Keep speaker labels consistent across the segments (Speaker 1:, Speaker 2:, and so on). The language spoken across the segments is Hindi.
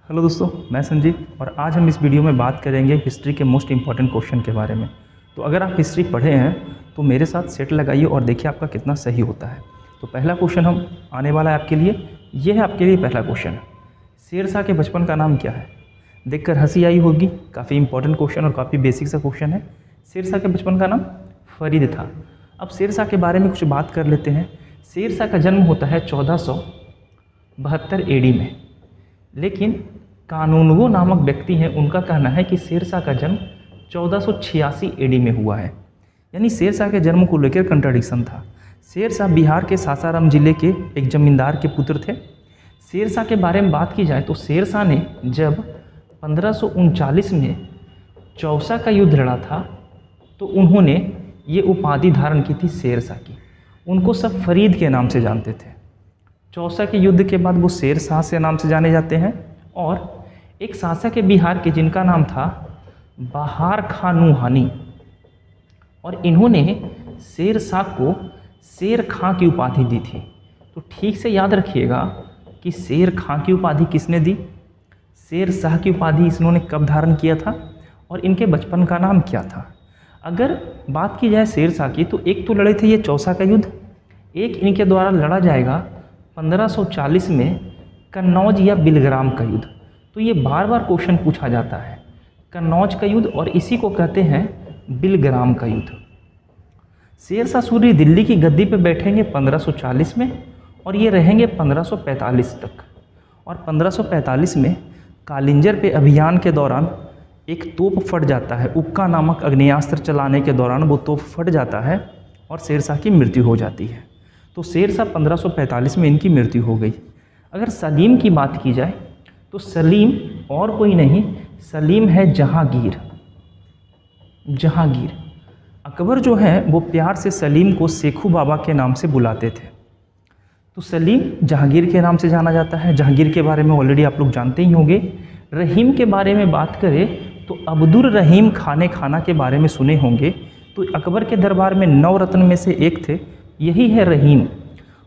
Speaker 1: हेलो दोस्तों, मैं संजीव और आज हम इस वीडियो में बात करेंगे हिस्ट्री के मोस्ट इम्पॉर्टेंट क्वेश्चन के बारे में। तो अगर आप हिस्ट्री पढ़े हैं तो मेरे साथ सेट लगाइए और देखिए आपका कितना सही होता है। तो पहला क्वेश्चन हम आने वाला है आपके लिए, ये है आपके लिए पहला क्वेश्चन। शेरशाह के बचपन का नाम क्या है? देखकर हंसी आई होगी, काफ़ी इंपॉर्टेंट क्वेश्चन और काफ़ी बेसिक सा क्वेश्चन है। शेरशाह के बचपन का नाम फरीद था। अब शेरशाह के बारे में कुछ बात कर लेते हैं। शेरशाह का जन्म होता है 1472 AD में, लेकिन कानूनगो नामक व्यक्ति हैं, उनका कहना है कि शेरशाह का जन्म 1486 AD में हुआ है। यानी शेरशाह के जन्म को लेकर कंट्राडिक्शन था। शेरशाह बिहार के सासाराम जिले के एक जमींदार के पुत्र थे। शेरशाह के बारे में बात की जाए तो शेरशाह ने जब 1539 में चौसा का युद्ध लड़ा था तो उन्होंने ये उपाधि धारण की थी शेरशाह की। उनको सब फरीद के नाम से जानते थे। चौसा के युद्ध के बाद वो शेरशाह से नाम से जाने जाते हैं। और एक शासक है बिहार के जिनका नाम था बहार खां नूहानी, और इन्होंने शेरशाह को शेर खां की उपाधि दी थी। तो ठीक से याद रखिएगा कि शेर खां की उपाधि किसने दी, शेरशाह की उपाधि इन्होंने कब धारण किया था और इनके बचपन का नाम क्या था। अगर बात की जाए शेरशाह की तो एक तो लड़े थे ये चौसा का युद्ध, एक इनके द्वारा लड़ा जाएगा 1540 में कन्नौज या बिलग्राम का युद्ध। तो ये बार बार क्वेश्चन पूछा जाता है, कन्नौज का युद्ध, और इसी को कहते हैं बिलग्राम का युद्ध। शेरशाह सूरी दिल्ली की गद्दी पर बैठेंगे 1540 में और ये रहेंगे 1545 तक। और 1545 में कालिंजर पे अभियान के दौरान एक तोप फट जाता है। उक्का नामक अग्नेयास्त्र चलाने के दौरान वो तोप फट जाता है और शेरशाह की मृत्यु हो जाती है। तो शेरशाह 1545 में इनकी मृत्यु हो गई। अगर सलीम की बात की जाए तो सलीम और कोई नहीं, सलीम है जहांगीर। जहांगीर अकबर जो है वो प्यार से सलीम को शेखू बाबा के नाम से बुलाते थे। तो सलीम जहांगीर के नाम से जाना जाता है। जहांगीर के बारे में ऑलरेडी आप लोग जानते ही होंगे। रहीम के बारे में बात करें तो अब्दुल रहीम खाने खाना के बारे में सुने होंगे। तो अकबर के दरबार में 9 रत्न में से एक थे, यही है रहीम।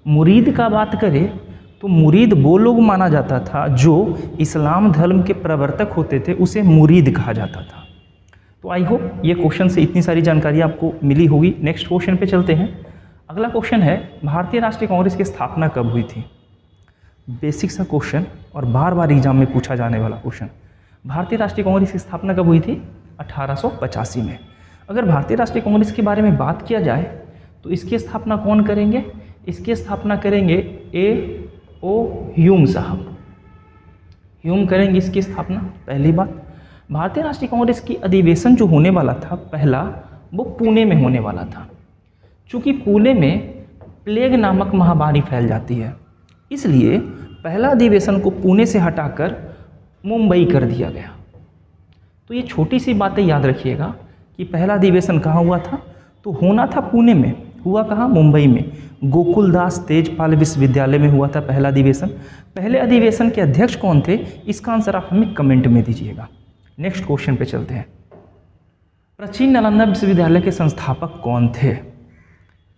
Speaker 1: मुरीद का बात करें तो मुरीद वो लोग माना जाता था जो इस्लाम धर्म के प्रवर्तक होते थे, उसे मुरीद कहा जाता था। तो आई होप ये क्वेश्चन से इतनी सारी जानकारी आपको मिली होगी। नेक्स्ट क्वेश्चन पे चलते हैं। अगला क्वेश्चन है, भारतीय राष्ट्रीय कांग्रेस की स्थापना कब हुई थी? बेसिक सा क्वेश्चन और बार बार एग्जाम में पूछा जाने वाला क्वेश्चन। भारतीय राष्ट्रीय कांग्रेस की स्थापना कब हुई थी? 1885 में। अगर भारतीय राष्ट्रीय कांग्रेस के बारे में बात किया जाए तो इसकी स्थापना कौन करेंगे? इसकी स्थापना करेंगे A.O. ह्यूम साहब। ह्यूम करेंगे इसकी स्थापना। पहली बात, भारतीय राष्ट्रीय कांग्रेस की अधिवेशन जो होने वाला था पहला, वो पुणे में होने वाला था। चूँकि पुणे में प्लेग नामक महामारी फैल जाती है, इसलिए पहला अधिवेशन को पुणे से हटाकर मुंबई कर दिया गया। तो ये छोटी सी बातें याद रखिएगा कि पहला अधिवेशन कहाँ हुआ था, तो होना था पुणे में, हुआ कहाँ? मुंबई में। गोकुलदास तेजपाल विश्वविद्यालय में हुआ था पहला अधिवेशन। पहले अधिवेशन के अध्यक्ष कौन थे, इसका आंसर आप हमें कमेंट में दीजिएगा। नेक्स्ट क्वेश्चन पे चलते हैं। प्राचीन नालंदा विश्वविद्यालय के संस्थापक कौन थे?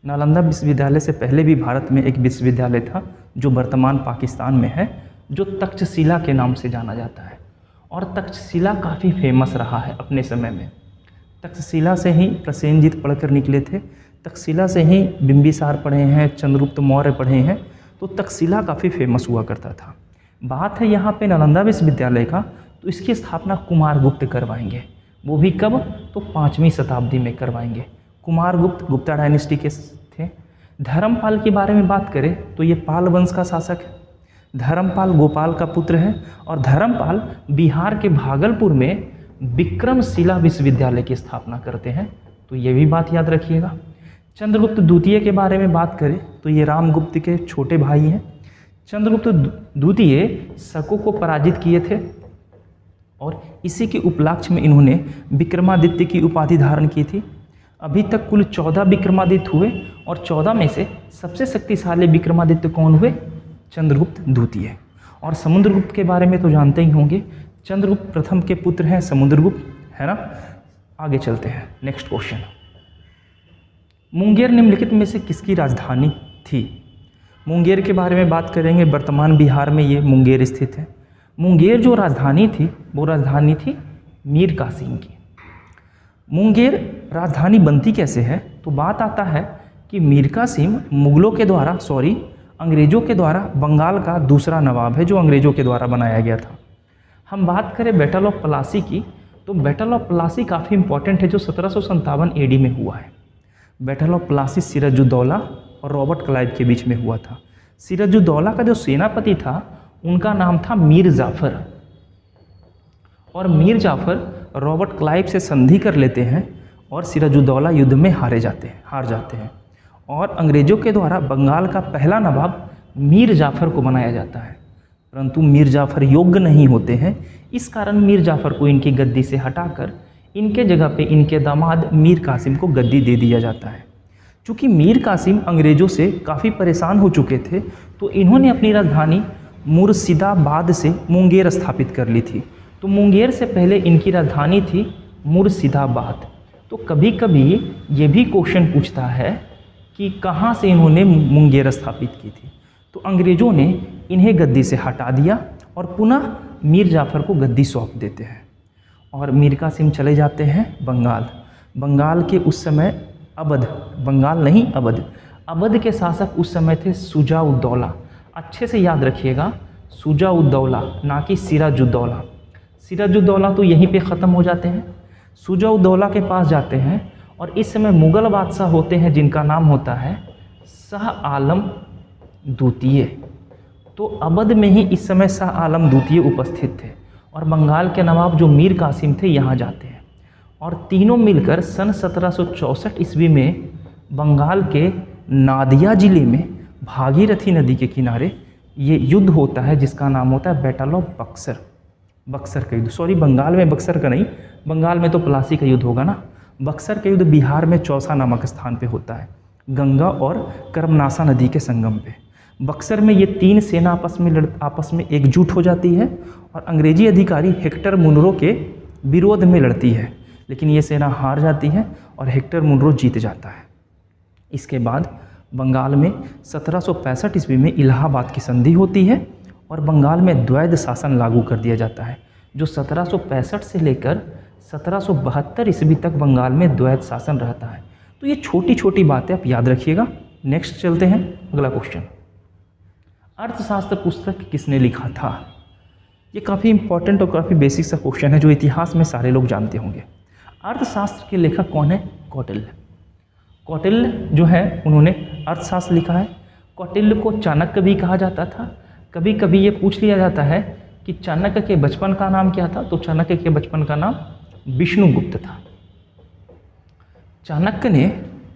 Speaker 1: नालंदा विश्वविद्यालय से पहले भी भारत में एक विश्वविद्यालय था जो वर्तमान पाकिस्तान में है, जो तक्षशिला के नाम से जाना जाता है। और तक्षशिला काफ़ी फेमस रहा है अपने समय में। तक्षशिला से ही प्रसेनजीत पढ़कर निकले थे, तक्षशिला से ही बिंबिसार पढ़े हैं, चंद्रगुप्त मौर्य पढ़े हैं। तो तक्षशिला काफ़ी फेमस हुआ करता था। बात है यहाँ पे नालंदा विश्वविद्यालय का, तो इसकी स्थापना कुमारगुप्त करवाएंगे। वो भी कब? तो 5वीं शताब्दी में करवाएंगे। कुमारगुप्त गुप्ता डायनेस्टी के थे। धर्मपाल के बारे में बात करें तो ये पाल वंश का शासक है। धर्मपाल गोपाल का पुत्र है और धर्मपाल बिहार के भागलपुर में विक्रमशिला विश्वविद्यालय की स्थापना करते हैं। तो ये भी बात याद रखिएगा। चंद्रगुप्त द्वितीय के बारे में बात करें तो ये रामगुप्त के छोटे भाई हैं। चंद्रगुप्त द्वितीय शकों को पराजित किए थे और इसी के उपलक्ष्य में इन्होंने विक्रमादित्य की उपाधि धारण की थी। अभी तक कुल 14 विक्रमादित्य हुए और 14 में से सबसे शक्तिशाली विक्रमादित्य कौन हुए? चंद्रगुप्त द्वितीय। और समुद्रगुप्त के बारे में तो जानते ही होंगे, चंद्रगुप्त प्रथम के पुत्र हैं समुद्रगुप्त, है ना। आगे चलते हैं। नेक्स्ट क्वेश्चन, मुंगेर निम्नलिखित में से किसकी राजधानी थी? मुंगेर के बारे में बात करेंगे। वर्तमान बिहार में ये मुंगेर स्थित है। मुंगेर जो राजधानी थी वो राजधानी थी मीर कासिम की। मुंगेर राजधानी बनती कैसे है, तो बात आता है कि मीर कासिम मुगलों के द्वारा अंग्रेज़ों के द्वारा बंगाल का दूसरा नवाब है जो अंग्रेज़ों के द्वारा बनाया गया था। हम बात करें बैटल ऑफ प्लासी की, तो बैटल ऑफ प्लासी काफ़ी इंपॉर्टेंट है जो 1757 AD में हुआ है। बैटल ऑफ प्लासी सिराजुद्दौला और रॉबर्ट क्लाइव के बीच में हुआ था। सिराजुद्दौला का जो सेनापति था उनका नाम था मीर जाफ़र, और मीर जाफ़र रॉबर्ट क्लाइव से संधि कर लेते हैं और सिराजुद्दौला युद्ध में हार जाते हैं और अंग्रेज़ों के द्वारा बंगाल का पहला नवाब मीर जाफ़र को बनाया जाता है। परंतु मीर जाफ़र योग्य नहीं होते हैं, इस कारण मीर जाफ़र को इनकी गद्दी से हटाकर इनके जगह पे इनके दामाद मीर कासिम को गद्दी दे दिया जाता है। चूँकि मीर कासिम अंग्रेज़ों से काफ़ी परेशान हो चुके थे तो इन्होंने अपनी राजधानी मुर्शिदाबाद से मुंगेर स्थापित कर ली थी। तो मुंगेर से पहले इनकी राजधानी थी मुर्शिदाबाद। तो कभी कभी ये भी क्वेश्चन पूछता है कि कहाँ से इन्होंने मुंगेर स्थापित की थी। तो अंग्रेज़ों ने इन्हें गद्दी से हटा दिया और पुनः मीर जाफ़र को गद्दी सौंप देते हैं और मीर कासिम चले जाते हैं बंगाल के उस समय अवध के शासक उस समय थे शुजा-उद-दौला। अच्छे से याद रखिएगा, शुजा-उद-दौला ना कि सिराजुद्दौला। सिराजुद्दौला तो यहीं पे ख़त्म हो जाते हैं। शुजा-उद-दौला के पास जाते हैं और इस समय मुग़ल बादशाह होते हैं जिनका नाम होता है शाह आलम द्वितीय। तो अवध में ही इस समय शाह आलम द्वितीय उपस्थित थे और बंगाल के नवाब जो मीर कासिम थे यहाँ जाते हैं और तीनों मिलकर सन 1764 ईस्वी में बंगाल के नादिया ज़िले में भागीरथी नदी के किनारे ये युद्ध होता है जिसका नाम होता है बैटल ऑफ बक्सर का युद्ध। बंगाल में बक्सर का नहीं, बंगाल में तो प्लासी का युद्ध होगा ना। बक्सर का युद्ध बिहार में चौसा नामक स्थान पे होता है, गंगा और कर्मनासा नदी के संगम पे। बक्सर में ये तीन सेना आपस में एकजुट हो जाती है और अंग्रेजी अधिकारी हेक्टर मुनरो के विरोध में लड़ती है, लेकिन ये सेना हार जाती है और हेक्टर मुनरो जीत जाता है। इसके बाद बंगाल में 1765 ईस्वी में इलाहाबाद की संधि होती है और बंगाल में द्वैध शासन लागू कर दिया जाता है, जो 1765 से लेकर 1772 ईस्वी तक बंगाल में द्वैध शासन रहता है। तो ये छोटी छोटी बातें आप याद रखिएगा। नेक्स्ट चलते हैं, अगला क्वेश्चन। अर्थशास्त्र पुस्तक किसने लिखा था? ये काफ़ी इंपॉर्टेंट और काफ़ी बेसिक सा क्वेश्चन है जो इतिहास में सारे लोग जानते होंगे। अर्थशास्त्र के लेखक कौन है? कौटिल्य जो है उन्होंने अर्थशास्त्र लिखा है। कौटिल्य को चाणक्य भी कहा जाता था। कभी कभी ये पूछ लिया जाता है कि चाणक्य के बचपन का नाम क्या था, तो चाणक्य के बचपन का नाम विष्णुगुप्त था। चाणक्य ने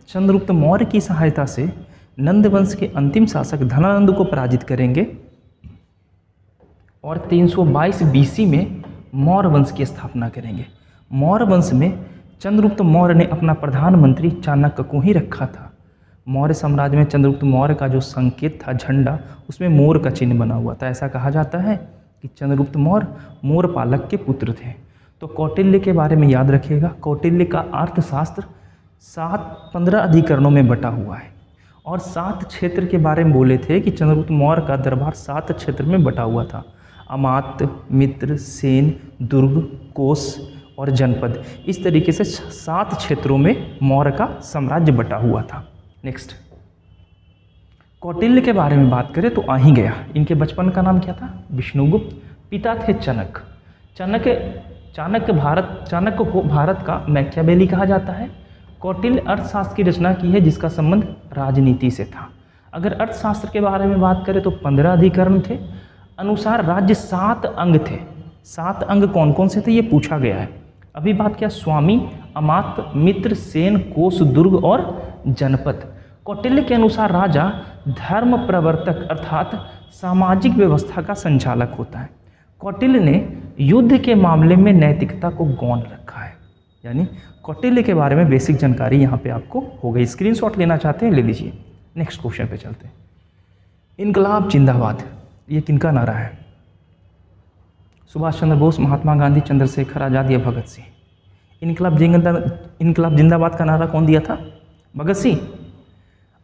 Speaker 1: चंद्रगुप्त मौर्य की सहायता से नंद वंश के अंतिम शासक धनानंद को पराजित करेंगे और 322 BC में मौर्य वंश की स्थापना करेंगे। मौर्य वंश में चंद्रगुप्त मौर्य ने अपना प्रधानमंत्री चाणक्य को ही रखा था। मौर्य साम्राज्य में चंद्रगुप्त मौर्य का जो संकेत था झंडा, उसमें मोर का चिन्ह बना हुआ था। ऐसा कहा जाता है कि चंद्रगुप्त मौर्य मोर पालक के पुत्र थे। तो कौटिल्य के बारे में याद रखिएगा, कौटिल्य का अर्थशास्त्र 15 अधिकरणों में बटा हुआ है और 7 क्षेत्र के बारे में बोले थे कि चंद्रगुप्त मौर्य का दरबार 7 क्षेत्र में बटा हुआ था। अमात्य, मित्र, सेन, दुर्ग, कोष और जनपद, इस तरीके से 7 क्षेत्रों में मौर्य का साम्राज्य बटा हुआ था। नेक्स्ट, कौटिल्य के बारे में बात करें तो आ ही गया। इनके बचपन का नाम क्या था? विष्णुगुप्त। पिता थे चाणक्य को भारत का मैकियावेली कहा जाता है। कौटिल्य अर्थशास्त्र की रचना की है जिसका संबंध राजनीति से था। अगर अर्थशास्त्र के बारे में बात करें तो 15 अधिकरण थे। अनुसार राज्य 7 अंग थे। 7 अंग कौन कौन से थे ये पूछा गया है। अभी बात किया स्वामी, अमात्य, मित्र, सेन, कोष, दुर्ग और जनपद। कौटिल्य के अनुसार राजा धर्म प्रवर्तक अर्थात सामाजिक व्यवस्था का संचालक होता है। कौटिल्य ने युद्ध के मामले में नैतिकता को गौण रखा है। यानी कौटिल्य के बारे में बेसिक जानकारी यहाँ पे आपको हो गई। स्क्रीनशॉट लेना चाहते हैं ले लीजिए। नेक्स्ट क्वेश्चन पे चलते हैं। इनकलाब जिंदाबाद, ये किनका नारा है? सुभाष चंद्र बोस, महात्मा गांधी, चंद्रशेखर आज़ाद या भगत सिंह? इनकलाब जिंदाबाद का नारा कौन दिया था? भगत सिंह।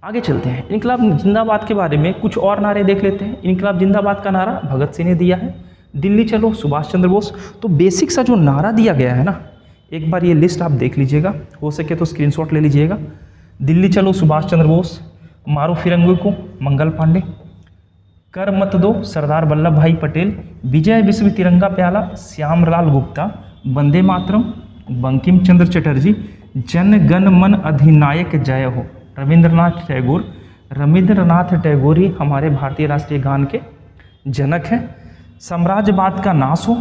Speaker 1: आगे चलते हैं। इनकलाब जिंदाबाद के बारे में कुछ और नारे देख लेते हैं। इनकलाब जिंदाबाद का नारा भगत सिंह ने दिया है। दिल्ली चलो सुभाष चंद्र बोस। तो बेसिक सा जो नारा दिया गया है ना, एक बार ये लिस्ट आप देख लीजिएगा, हो सके तो स्क्रीनशॉट ले लीजिएगा। दिल्ली चलो सुभाष चंद्र बोस, मारो फिरंगे को मंगल पांडे, कर मत दो सरदार वल्लभ भाई पटेल, विजय विश्व तिरंगा प्याला श्यामलाल गुप्ता, वंदे मातरम बंकिम चंद्र चटर्जी, जन गण मन अधिनायक जय हो रविंद्रनाथ टैगोर। रविंद्रनाथ टैगोर ही हमारे भारतीय राष्ट्रीय गान के जनक हैं। साम्राज्यवाद का नाश हो,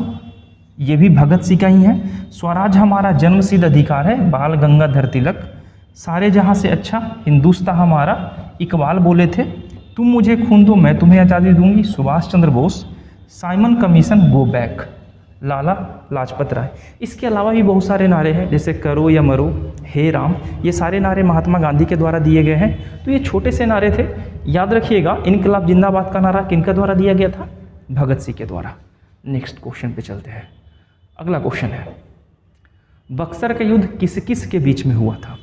Speaker 1: ये भी भगत सिंह का ही है। स्वराज हमारा जन्मसिद्ध अधिकार है, बाल गंगाधर तिलक। सारे जहाँ से अच्छा हिंदुस्तान हमारा, इकबाल बोले थे। तुम मुझे खून दो मैं तुम्हें आज़ादी दूंगी, Subhash Chandra Bose. Simon Commission go back, Lala Lajpat Rai. इसके अलावा भी बहुत सारे नारे हैं, जैसे करो या मरो, हे राम। ये सारे नारे महात्मा गांधी के द्वारा दिए गए हैं। तो ये छोटे से नारे थे, याद रखिएगा। इनकलाब जिंदाबाद का नारा किनके द्वारा दिया गया था? भगत सिंह के द्वारा। नेक्स्ट क्वेश्चन पे चलते हैं। अगला क्वेश्चन है, बक्सर का युद्ध किस किस के बीच में हुआ था?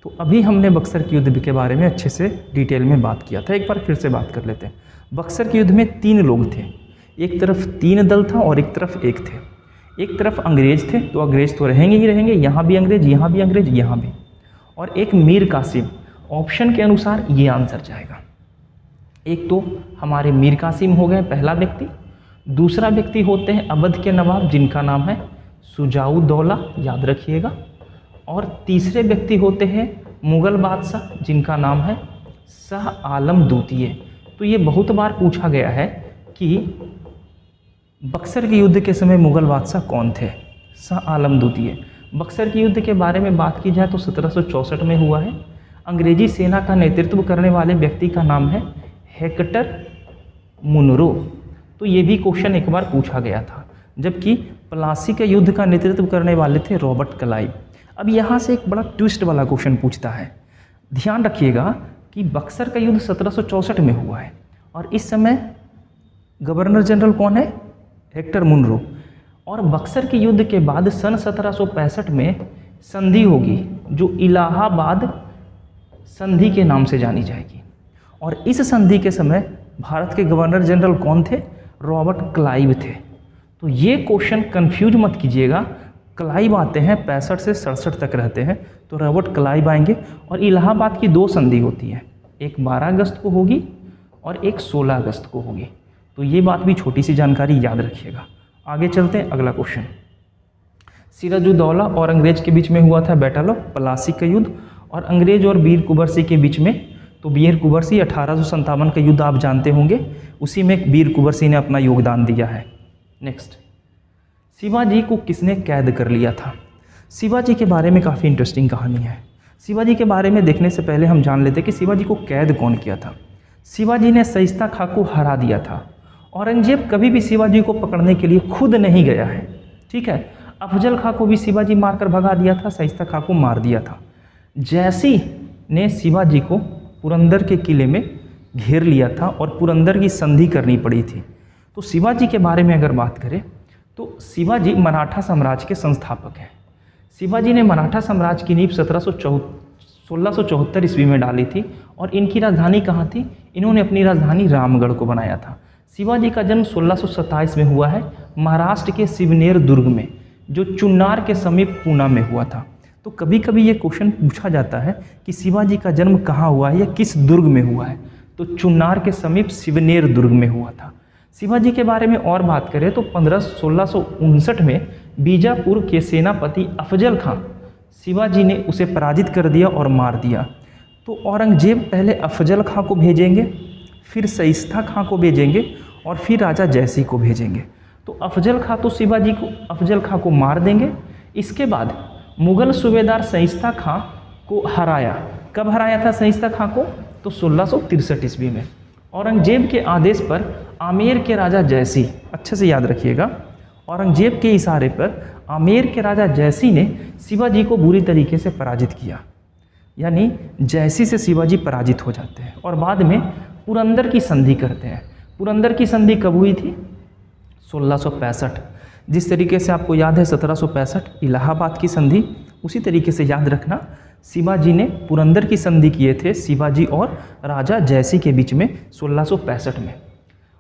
Speaker 1: तो अभी हमने बक्सर के युद्ध के बारे में अच्छे से डिटेल में बात किया था, एक बार फिर से बात कर लेते हैं। बक्सर के युद्ध में 3 लोग थे, एक तरफ 3 दल था और एक तरफ एक थे। एक तरफ अंग्रेज थे, तो अंग्रेज तो रहेंगे ही रहेंगे, यहाँ भी अंग्रेज, यहाँ भी अंग्रेज, यहाँ भी। और एक मीर कासिम। ऑप्शन के अनुसार ये आंसर जाएगा। एक तो हमारे मीर कासिम हो गए पहला व्यक्ति, दूसरा व्यक्ति होते हैं अवध के नवाब जिनका नाम है शुजाउद्दौला, याद रखिएगा। और तीसरे व्यक्ति होते हैं मुग़ल बादशाह जिनका नाम है शाह आलम द्वितीय। तो ये बहुत बार पूछा गया है कि बक्सर के युद्ध के समय मुग़ल बादशाह कौन थे? शाह आलम द्वितीय। बक्सर के युद्ध के बारे में बात की जाए तो 1764 में हुआ है। अंग्रेजी सेना का नेतृत्व करने वाले व्यक्ति का नाम है हेक्टर मुनरो। तो ये भी क्वेश्चन एक बार पूछा गया था। जबकि प्लासी के युद्ध का नेतृत्व करने वाले थे रॉबर्ट क्लाइव। अब यहाँ से एक बड़ा ट्विस्ट वाला क्वेश्चन पूछता है। ध्यान रखिएगा कि बक्सर का युद्ध 1764 में हुआ है और इस समय गवर्नर जनरल कौन है? Hector Munro. और बक्सर के युद्ध के बाद सन 1765 में संधि होगी जो इलाहाबाद संधि के नाम से जानी जाएगी। और इस संधि के समय भारत के गवर्नर जनरल कौन थे? रॉबर्ट क्लाइव थे। तो ये क्वेश्चन कंफ्यूज मत कीजिएगा। क्लाइव आते हैं 65 से 67 तक रहते हैं, तो रॉबर्ट क्लाइव आएंगे। और इलाहाबाद की 2 संधि होती है, एक 12 अगस्त को होगी और एक 16 अगस्त को होगी। तो ये बात भी छोटी सी जानकारी याद रखिएगा। आगे चलते हैं, अगला क्वेश्चन। सिराजुद्दौला और अंग्रेज के बीच में हुआ था बैटल ऑफ प्लासी का युद्ध, और अंग्रेज और वीर कुंवर सिंह के बीच में। तो वीर कुंवर सिंह 1857 का युद्ध आप जानते होंगे, उसी में वीर कुंवर सिंह ने अपना योगदान दिया है। नेक्स्ट, शिवाजी को किसने कैद कर लिया था? शिवाजी के बारे में काफ़ी इंटरेस्टिंग कहानी है। शिवाजी के बारे में देखने से पहले हम जान लेते कि शिवाजी को कैद कौन किया था। शिवाजी ने शाइस्ता खां को हरा दिया था। औरंगजेब कभी भी शिवाजी को पकड़ने के लिए खुद नहीं गया है, ठीक है। अफजल खां को भी शिवाजी मारकर भगा दिया था, शाइस्ता खां को मार दिया था। जैसी ने शिवाजी को पुरंदर के किले में घेर लिया था और पुरंदर की संधि करनी पड़ी थी। तो शिवाजी के बारे में अगर बात करें तो शिवाजी मराठा साम्राज्य के संस्थापक हैं। शिवाजी ने मराठा साम्राज्य की नींव 1674 ईस्वी में डाली थी। और इनकी राजधानी कहाँ थी? इन्होंने अपनी राजधानी रामगढ़ को बनाया था। शिवाजी का जन्म 1627 में हुआ है महाराष्ट्र के शिवनेर दुर्ग में, जो चुन्नार के समीप पूना में हुआ था। तो कभी कभी ये क्वेश्चन पूछा जाता है कि शिवाजी का जन्म कहाँ हुआ है या किस दुर्ग में हुआ है? तो चुन्नार के समीप शिवनेर दुर्ग में हुआ था। शिवाजी के बारे में और बात करें तो 1659 में बीजापुर के सेनापति अफजल खां, शिवाजी ने उसे पराजित कर दिया और मार दिया। तो औरंगजेब पहले अफजल खां को भेजेंगे, फिर शाइस्ता खां को भेजेंगे और फिर राजा जयसिंह को भेजेंगे। तो अफजल खां तो शिवाजी को अफजल खां को मार देंगे। इसके बाद मुग़ल सूबेदार शाइस्ता खां को हराया। कब हराया था शाइस्ता खां को? तो 1663 ईस्वी में। औरंगजेब के आदेश पर आमेर के राजा जयसिंह, अच्छे से याद रखिएगा, औरंगजेब के इशारे पर आमेर के राजा जयसिंह ने शिवाजी को बुरी तरीके से पराजित किया। यानी जयसिंह से शिवाजी पराजित हो जाते हैं और बाद में पुरंदर की संधि करते हैं। पुरंदर की संधि कब हुई थी? 1665। जिस तरीके से आपको याद है 1765 इलाहाबाद की संधि, उसी तरीके से याद रखना शिवाजी ने पुरंदर की संधि किए थे शिवाजी और राजा जयसिंह के बीच में 1665 में।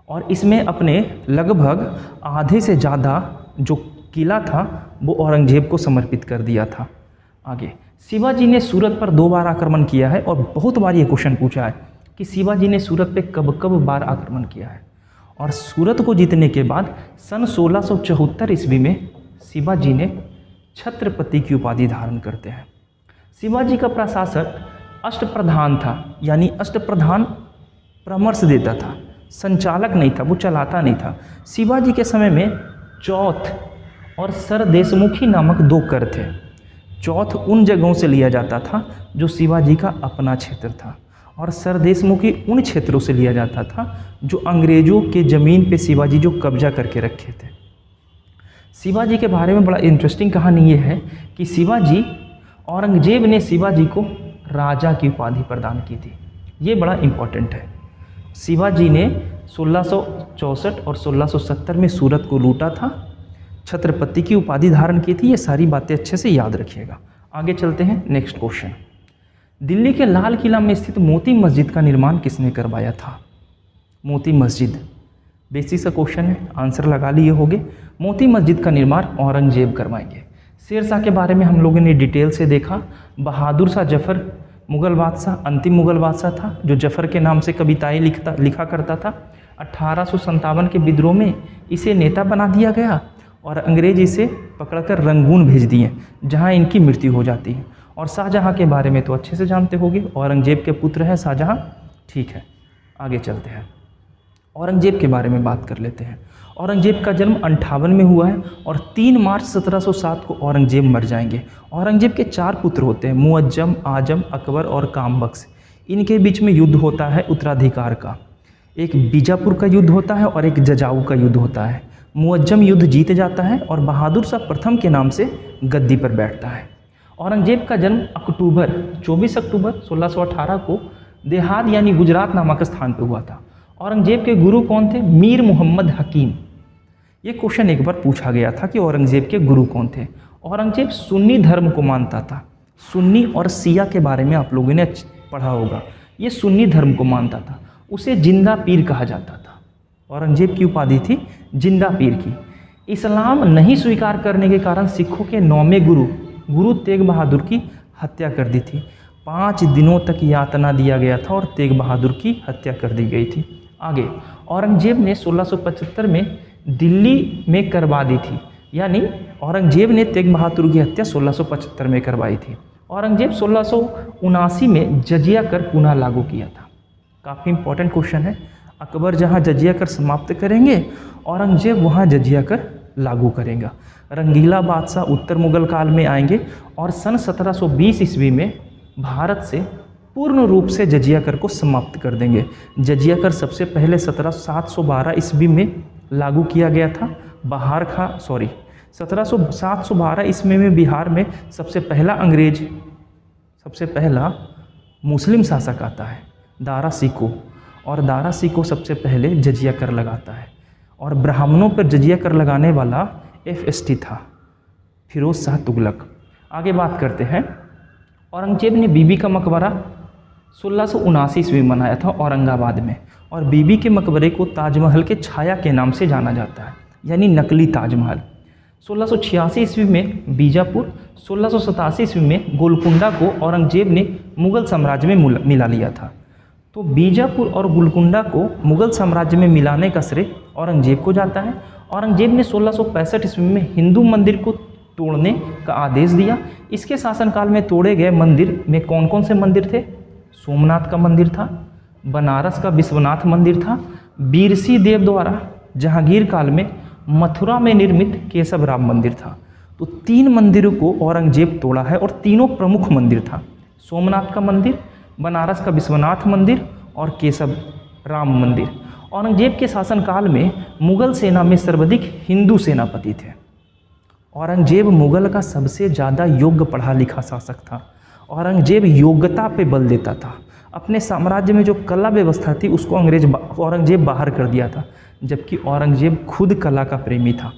Speaker 1: और इसमें अपने लगभग आधे से ज़्यादा जो किला था वो औरंगजेब को समर्पित कर दिया था। आगे, शिवाजी ने सूरत पर 2 बार आक्रमण किया है, और बहुत बार ये क्वेश्चन पूछा है कि शिवाजी ने सूरत पे कब कब बार आक्रमण किया है। और सूरत को जीतने के बाद सन 1674 ईस्वी में शिवाजी ने छत्रपति की उपाधि धारण करते हैं। शिवाजी का प्रशासक अष्टप्रधान था, यानी अष्टप्रधान परामर्श देता था, संचालक नहीं था, वो चलाता नहीं था। शिवाजी के समय में चौथ और सरदेशमुखी नामक 2 कर थे। चौथ उन जगहों से लिया जाता था जो शिवाजी का अपना क्षेत्र था, और सरदेशमुखी उन क्षेत्रों से लिया जाता था जो अंग्रेजों के ज़मीन पे शिवाजी जो कब्जा करके रखे थे। शिवाजी के बारे में बड़ा इंटरेस्टिंग कहानी ये है कि औरंगजेब ने शिवाजी को राजा की उपाधि प्रदान की थी। ये बड़ा इम्पोर्टेंट है। शिवाजी ने 1664 और 1670 में सूरत को लूटा था, छत्रपति की उपाधि धारण की थी। ये सारी बातें अच्छे से याद रखिएगा। आगे चलते हैं, नेक्स्ट क्वेश्चन। दिल्ली के लाल किला में स्थित मोती मस्जिद का निर्माण किसने करवाया था? मोती मस्जिद बेसिक सा क्वेश्चन है, आंसर लगा लिए होंगे। मोती मस्जिद का निर्माण औरंगजेब करवाएंगे। शेर शाह के बारे में हम लोगों ने डिटेल से देखा। बहादुर शाह जफर मुग़ल बादशाह, अंतिम मुग़ल बादशाह था जो जफर के नाम से कविताएं लिखा करता था। 1857 के विद्रोह में इसे नेता बना दिया गया और अंग्रेज इसे पकड़कर रंगून भेज दिए, जहां इनकी मृत्यु हो जाती है। और शाहजहां के बारे में तो अच्छे से जानते होंगे, औरंगजेब के पुत्र हैं शाहजहां। ठीक है, आगे चलते हैं, औरंगजेब के बारे में बात कर लेते हैं। औरंगजेब का जन्म 58 में हुआ है और 3 मार्च 1707 को औरंगजेब मर जाएंगे। औरंगजेब के 4 पुत्र होते हैं, मुअज्जम, आजम, अकबर और कामबख्श। इनके बीच में युद्ध होता है उत्तराधिकार का। एक बीजापुर का युद्ध होता है और एक जजाऊ का युद्ध होता है। मुअज्जम युद्ध जीत जाता है और बहादुर शाह प्रथम के नाम से गद्दी पर बैठता है। औरंगजेब का जन्म 24 अक्टूबर 1618 को देहात यानी गुजरात नामक स्थान पर हुआ था। औरंगजेब के गुरु कौन थे? मीर मोहम्मद हकीम। ये क्वेश्चन एक बार पूछा गया था कि औरंगजेब के गुरु कौन थे। औरंगजेब सुन्नी धर्म को मानता था। सुन्नी और शिया के बारे में आप लोगों ने पढ़ा होगा। ये सुन्नी धर्म को मानता था। उसे जिंदा पीर कहा जाता था। औरंगजेब की उपाधि थी जिंदा पीर की। इस्लाम नहीं स्वीकार करने के कारण सिखों के 9वें गुरु तेग बहादुर की हत्या कर दी थी। 5 दिनों तक यातना दिया गया था और तेग बहादुर की हत्या कर दी गई थी। आगे, औरंगजेब ने 1675 में दिल्ली में करवा दी थी, यानी औरंगजेब ने तेग बहादुर की हत्या 1675 में करवाई थी। औरंगजेब 1679 में जजिया कर पुनः लागू किया था। काफ़ी इंपॉर्टेंट क्वेश्चन है। अकबर जहां जजिया कर समाप्त करेंगे, औरंगजेब वहां जजिया कर लागू करेगा। रंगीला बादशाह उत्तर मुगल काल में आएंगे और सन 1720 ईस्वी में भारत से पूर्ण रूप से जजिया कर को समाप्त कर देंगे। जजिया कर सबसे पहले 712 ईस्वी में लागू किया गया था। 712 ईस्वी में बिहार में सबसे पहला मुस्लिम शासक आता है, दारा सिको, और दारा सिको सबसे पहले जजिया कर लगाता है। और ब्राह्मणों पर जजिया कर लगाने वाला FST था, फिरोज शाह तुगलक। आगे बात करते हैं, औरंगजेब ने बीबी का मकबरा 1679 ईस्वी में बनाया था औरंगाबाद में, और बीबी के मकबरे को ताजमहल के छाया के नाम से जाना जाता है, यानी नकली ताजमहल। 1686 ईस्वी में बीजापुर, 1687 ईस्वी में गोलकुंडा को औरंगजेब ने मुगल साम्राज्य में मिला लिया था। तो बीजापुर और गोलकुंडा को मुगल साम्राज्य में मिलाने का श्रेय औरंगजेब को जाता है। औरंगजेब ने 1665 ईस्वी में हिंदू मंदिर को तोड़ने का आदेश दिया। इसके शासनकाल में तोड़े गए मंदिर में कौन कौन से मंदिर थे? सोमनाथ का मंदिर था, बनारस का विश्वनाथ मंदिर था, बीरसी देव द्वारा जहांगीर काल में मथुरा में निर्मित केशव राम मंदिर था। तो 3 मंदिरों को औरंगजेब तोड़ा है और तीनों प्रमुख मंदिर था, सोमनाथ का मंदिर, बनारस का विश्वनाथ मंदिर और केशव राम मंदिर। औरंगजेब के शासनकाल में मुगल सेना में सर्वाधिक हिंदू सेनापति थे। औरंगजेब मुगल का सबसे ज़्यादा योग्य पढ़ा लिखा शासक था। औरंगजेब योग्यता पे बल देता था। अपने साम्राज्य में जो कला व्यवस्था थी उसको औरंगजेब बाहर कर दिया था, जबकि औरंगजेब खुद कला का प्रेमी था।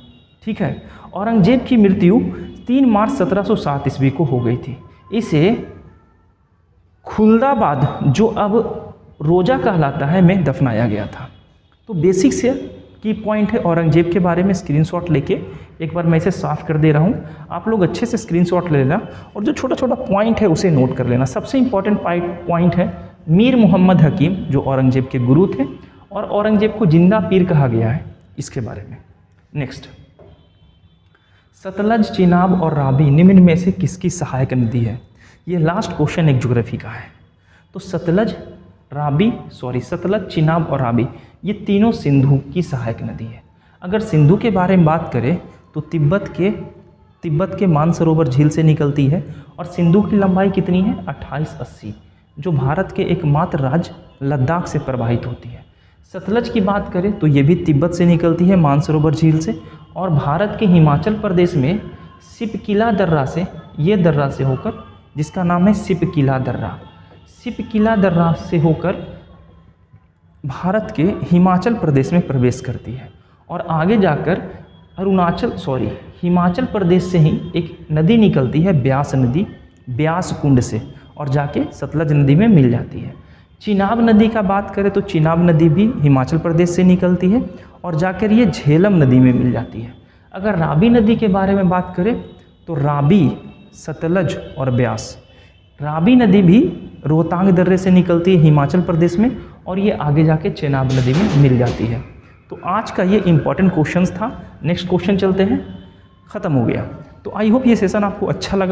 Speaker 1: ठीक है, औरंगजेब की मृत्यु 3 मार्च 1707 ईस्वी को हो गई थी। इसे खुलदाबाद, जो अब रोजा कहलाता है, में दफनाया गया था। तो तो बेसिक से की पॉइंट है औरंगजेब के बारे में स्क्रीनशॉट लेके एक बार मैं इसे साफ कर दे रहा हूँ, आप लोग अच्छे से स्क्रीनशॉट ले लेना और जो छोटा छोटा पॉइंट है उसे नोट कर लेना। सबसे इंपॉर्टेंट पॉइंट है मीर मोहम्मद हकीम जो औरंगजेब के गुरु थे और औरंगजेब को जिंदा पीर कहा गया है, इसके बारे में। नेक्स्ट, सतलज, चिनाब और रावी निम्न में से किसकी सहायक नदी है? ये लास्ट क्वेश्चन एक ज्योग्राफी का है। तो सतलज, चिनाब और रावी ये तीनों सिंधु की सहायक नदी है। अगर सिंधु के बारे में बात करें तो तिब्बत के मानसरोवर झील से निकलती है और सिंधु की लंबाई कितनी है? 2880, जो भारत के एकमात्र राज्य लद्दाख से प्रवाहित होती है। सतलज की बात करें तो ये भी तिब्बत से निकलती है मानसरोवर झील से और भारत के हिमाचल प्रदेश में सिपकिला दर्रा से होकर, जिसका नाम है सिपकिला दर्रा से होकर भारत के हिमाचल प्रदेश में प्रवेश करती है और आगे जाकर हिमाचल प्रदेश से ही एक नदी निकलती है ब्यास नदी, ब्यास कुंड से, और जाके सतलज नदी में मिल जाती है। चिनाब नदी का बात करें तो चिनाब नदी भी हिमाचल प्रदेश से निकलती है और जाकर ये झेलम नदी में मिल जाती है। अगर रावी नदी के बारे में बात करें तो रावी, सतलज और ब्यास, रावी नदी भी रोहतांग दर्रे से निकलती है हिमाचल प्रदेश में और ये आगे जाके चेनाब नदी में मिल जाती है। तो आज का ये इंपॉर्टेंट क्वेश्चंस था। नेक्स्ट क्वेश्चन चलते हैं, ख़त्म हो गया। तो आई होप ये सेशन आपको अच्छा लगा।